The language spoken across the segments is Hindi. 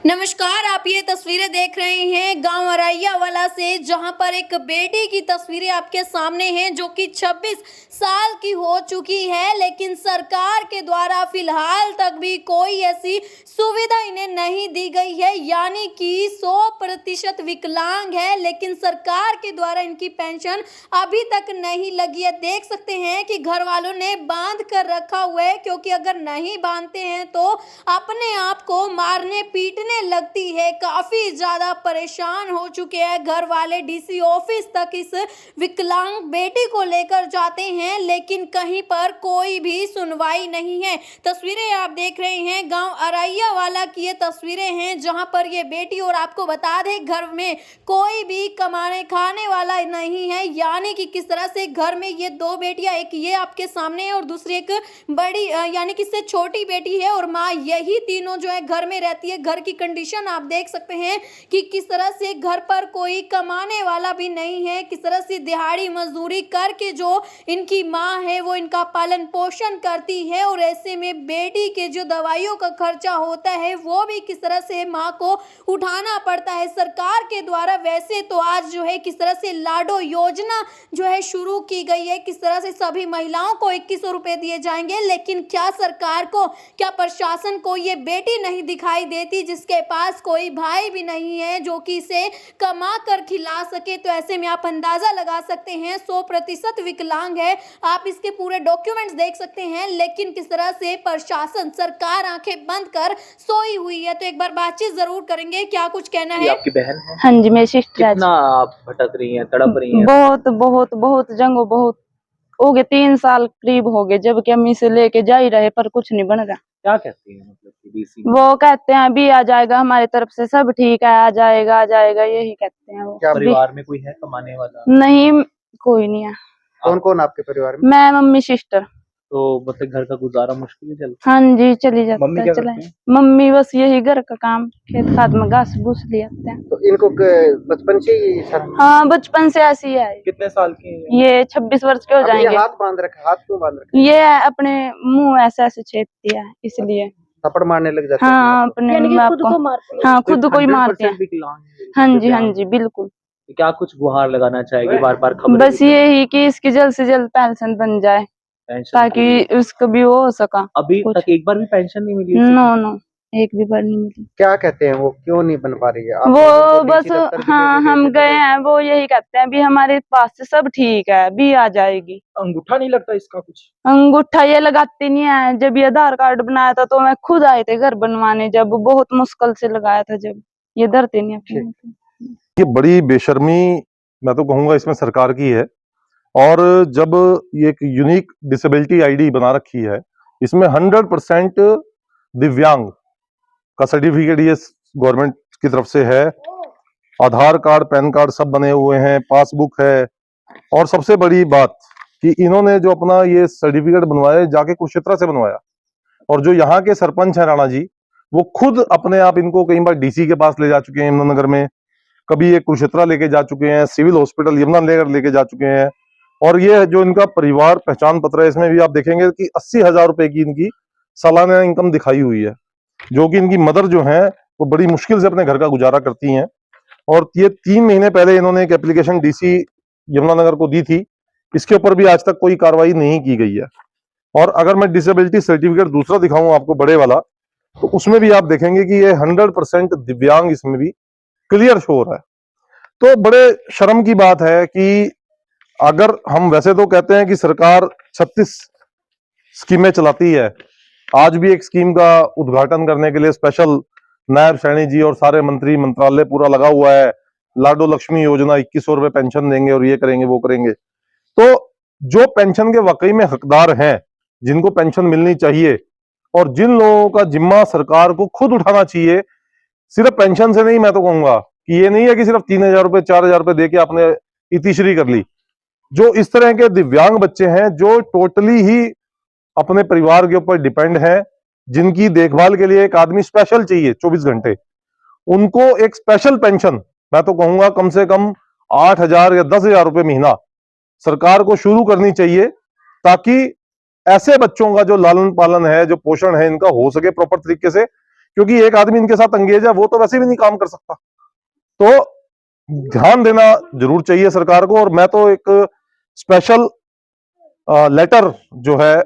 नमस्कार, आप ये तस्वीरें देख रहे हैं गांव अरैयावाला से, जहां पर एक बेटी की तस्वीरें आपके सामने हैं जो कि 26 साल की हो चुकी है, लेकिन सरकार के द्वारा फिलहाल तक भी कोई ऐसी सुविधा इन्हें नहीं दी गई है। यानी कि 100% विकलांग है, लेकिन सरकार के द्वारा इनकी पेंशन अभी तक नहीं लगी है। देख सकते हैं कि घर वालों ने बांध कर रखा हुआ है, क्योंकि अगर नहीं बांधते हैं तो अपने आप को मारने पीटने लगती है। काफी ज्यादा परेशान हो चुके हैं घर वाले। डीसी ऑफिस तक इस विकलांग बेटी को लेकर जाते हैं, लेकिन कहीं पर कोई भी सुनवाई नहीं है। तस्वीरें आप देख रहे हैं गांव अरैयावाला की, ये तस्वीरें हैं जहां पर ये बेटी, और आपको बता दें घर में कोई भी कमाने खाने वाला नहीं है। यानी कि किस तरह से घर में ये दो बेटियां, एक ये आपके सामने है और दूसरी एक बड़ी यानी कि इससे छोटी बेटी है और माँ, यही तीनों जो है घर में रहती है। घर की कंडीशन आप देख सकते हैं कि किस तरह से घर पर कोई कमाने वाला भी नहीं है, किस तरह से दिहाड़ी मजदूरी करके जो इनकी माँ है वो इनका पालन पोषण करती है। और ऐसे में बेटी के जो दवाइयों का खर्चा होता है वो भी किस तरह से माँ को उठाना पड़ता है सरकार के द्वारा। वैसे तो आज जो है किस तरह से लाडो योजना जो है शुरू की गई है, किस तरह से सभी महिलाओं को 2100 रुपए दिए जाएंगे, लेकिन क्या सरकार को, क्या प्रशासन को ये बेटी नहीं दिखाई देती जिसके पास कोई भाई भी नहीं है जो कि इसे कमा कर खिला सके। तो ऐसे में आप अंदाजा लगा सकते हैं 100% विकलांग है। आप इसके पूरे डॉक्यूमेंट्स देख सकते हैं, लेकिन किस तरह से प्रशासन, सरकार आंखें बंद कर सोई हुई है। तो एक बार बातचीत जरूर करेंगे, क्या कुछ कहना है। आपकी बहन है? हाँ जी, मेरी सिस्टर है। कितना आप भटक रही हैं, तड़प रही हैं? बहुत बहुत बहुत जंगो बहुत हो गए, 3 साल करीब हो गए, जबकि हम इसे लेके जा ही रहे पर कुछ नहीं बन रहा। क्या कहती हैं मतलब कि डीसी? वो कहते हैं अभी आ जाएगा, हमारी तरफ से सब ठीक है, आ जाएगा यही कहते हैं वो। क्या परिवार में कोई है कमाने वाला? नहीं, कोई नहीं है। कौन कौन आपके परिवार में? मैं, मम्मी, सिस्टर। तो मतलब घर का गुजारा मुश्किल है चलता? हाँ जी, चली जाता मम्मी है, क्या चला करती हैं? मम्मी बस यही घर का काम, खेत खाद में घास भूस ले आते हैं। तो इनको बचपन से ही सर? हाँ, बचपन से ऐसी है। कितने साल की है? ये 26 वर्ष के हो अब जाएंगे। ये हाथ बांध रखा, हाथ क्यों बांध रखा? ये अपने मुंह ऐसे छेदती है इसलिए। थप्पड़ मारने लग जाते हाँ, हैं अपने खुद को मारते हैं। हाँ, खुद को ही मारते हैं। 100% विकलांग है? हाँ जी बिल्कुल। क्या कुछ गुहार लगाना चाहेगी? बार बार खबर बस ये ही कि इसकी जल्द से जल्द पेंशन बन जाए, ताकि उसको भी वो हो सका। अभी तक एक बार भी पेंशन नहीं मिली? नो, एक भी बार नहीं मिली। क्या कहते हैं वो, क्यों नहीं बन पा रही है? वो बस, हाँ, हम गए हैं, वो यही कहते हैं अभी हमारे पास से सब ठीक है, अभी आ जाएगी। अंगूठा नहीं लगता इसका कुछ? अंगूठा ये लगाते नहीं है। जब ये आधार कार्ड बनाया था तो मैं खुद आए थे घर बनवाने, जब बहुत मुश्किल से लगाया था, जब ये धरते नहीं अपने। ये बड़ी बेशर्मी मैं तो कहूंगा इसमें सरकार की है। और जब ये एक यूनिक डिसेबिलिटी आईडी बना रखी है, इसमें 100% दिव्यांग का सर्टिफिकेट ये गवर्नमेंट की तरफ से है। आधार कार्ड, पैन कार्ड सब बने हुए हैं, पासबुक है। और सबसे बड़ी बात कि इन्होंने जो अपना ये सर्टिफिकेट बनवाया जाके कुरुक्षेत्र से बनवाया, और जो यहाँ के सरपंच है राणा जी, वो खुद अपने आप इनको कई बार डीसी के पास ले जा चुके हैं यमुनानगर में, कभी ये कुरुक्षेत्र लेके जा चुके हैं, सिविल हॉस्पिटल यमुनानगर लेके जा चुके हैं। और ये जो इनका परिवार पहचान पत्र है, इसमें भी आप देखेंगे कि 80,000 रुपए की इनकी सालाना इनकम दिखाई हुई है, जो कि इनकी मदर जो है वो बड़ी मुश्किल से अपने घर का गुजारा करती हैं। और ये 3 महीने पहले इन्होंने एक एप्लीकेशन डीसी यमुनानगर को दी थी, इसके ऊपर भी आज तक कोई कार्रवाई नहीं की गई है। और अगर मैं डिसेबिलिटी सर्टिफिकेट दूसरा दिखाऊं आपको, बड़े वाला, तो उसमें भी आप देखेंगे कि ये 100% दिव्यांग इसमें भी क्लियर शो हो रहा है। तो बड़े शर्म की बात है कि अगर हम वैसे तो कहते हैं कि सरकार 36 स्कीमें चलाती है, आज भी एक स्कीम का उद्घाटन करने के लिए स्पेशल नायब सैनी जी और सारे मंत्री मंत्रालय पूरा लगा हुआ है। लाडो लक्ष्मी योजना, 2100 रुपए पेंशन देंगे और ये करेंगे वो करेंगे। तो जो पेंशन के वाकई में हकदार हैं, जिनको पेंशन मिलनी चाहिए, और जिन लोगों का जिम्मा सरकार को खुद उठाना चाहिए, सिर्फ पेंशन से नहीं, मैं तो कहूंगा कि ये नहीं है कि सिर्फ 3,000 रुपए 4,000 रुपए दे के आपने इतिश्री कर ली। जो इस तरह के दिव्यांग बच्चे हैं जो टोटली ही अपने परिवार के ऊपर डिपेंड हैं, जिनकी देखभाल के लिए एक आदमी स्पेशल चाहिए 24 घंटे, उनको एक स्पेशल पेंशन, मैं तो कहूंगा कम से कम 8,000 या 10,000 रुपए महीना सरकार को शुरू करनी चाहिए, ताकि ऐसे बच्चों का जो लालन पालन है, जो पोषण है, इनका हो सके प्रॉपर तरीके से। क्योंकि एक आदमी इनके साथ अंगेज है, वो तो वैसे भी नहीं काम कर सकता। तो ध्यान देना जरूर चाहिए सरकार को। और मैं तो एक स्पेशल लेटर जो है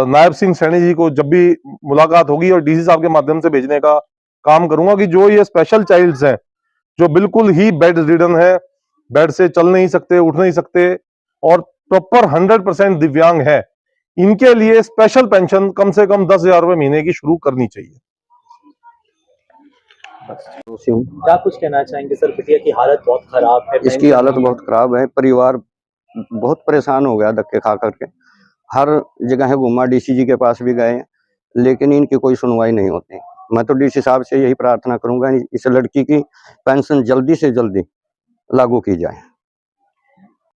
नायब सिंह सैनी जी को जब भी मुलाकात होगी और डीसी साहब के माध्यम से भेजने का काम करूंगा कि जो ये स्पेशल चाइल्ड्स हैं जो बिल्कुल ही बेड रिडन है, बेड से चल नहीं सकते, उठ नहीं सकते और प्रॉपर 100% दिव्यांग है, इनके लिए स्पेशल पेंशन कम से कम 10,000 रुपए महीने की शुरू करनी चाहिए। क्या कुछ कहना चाहेंगे सर? बिटिया की हालत बहुत खराब है, इसकी हालत बहुत खराब है, परिवार बहुत परेशान हो गया धक्के खा करके। हर जगह है घूमा, डीसी जी के पास भी गए, लेकिन इनकी कोई सुनवाई नहीं होती। मैं तो डीसी साहब से यही प्रार्थना करूंगा इस लड़की की पेंशन जल्दी से जल्दी लागू की जाए।